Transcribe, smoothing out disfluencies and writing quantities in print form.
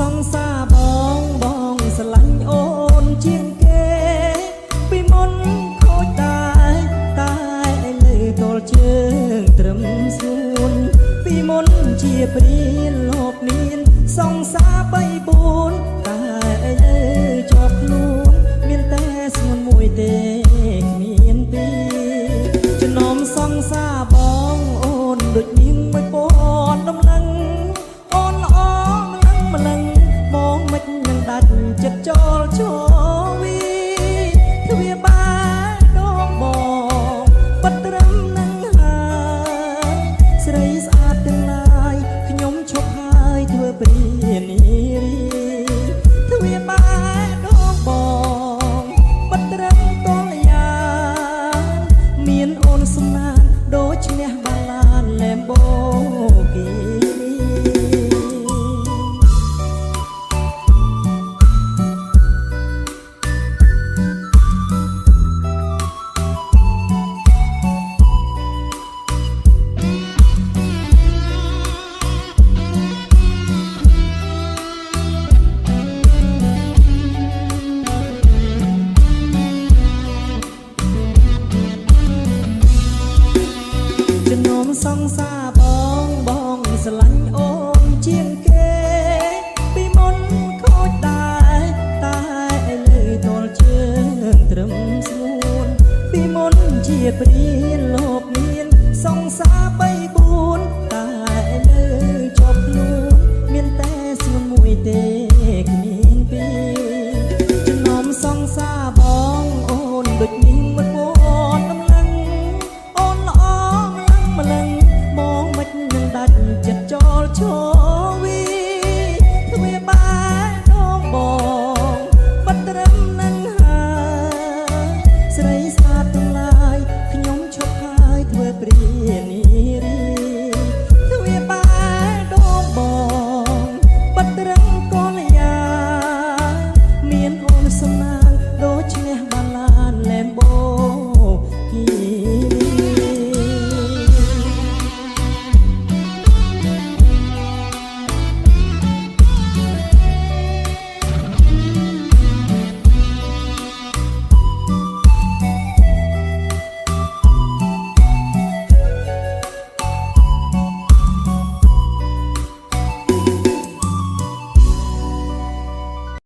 សង្សារបងស្រឡាញ់អូនជាងគេពីមុនខូចតែឥឡូវទល់ជើងត្រឹមស្រួនពីមុនជាព្រានលោកមានសង្សារ3 4តែឥឡូវជាប់ខ្លួនមានតែស្ងួនមួយទេគ្មានពីរចំណោមសង្សារបងអូនដូចនាងមួយពណ៌ដំណឹងអូនល្អម្លឹងបងមិននឹងដាច់ចិត្តចូលឈរវីទ្វាបានដងបងបិទត្រឹមនឹងហើយស្រីស្អាតទាំងឡាយខ្ញុំឈប់ហើយធ្វើព្រានារីទ្វាបានដងបងបិទត្រឹមតលយ៉ាមានអូនសំណានដូចឈ្នះបាឡានលែមបូគីសង្សារបងស្រឡាញ់អូនជាងគេពីមុនខូចតែឥឡូវទល់ជើងត្រឹមស្ងួនពីមុនជាព្រានលោកមានសង្សារ3 4តែឥឡូវជាប់ខ្លួនមានតែស្ងួនមួយទេគ្មានពីរចំណោមសង្សារបងអូនដូចនាងមួយពណ៌ដំណឹងអូនល្អម្លឹងបងមិននឹងដាច់ចិត្តចូលឈរវីទ្វាបានដងបងបិទត្រឹមនឹងហើយស្រីស្អាតទាំងឡាយខ្ញុំឈប់ហើយធ្វើព្រានារី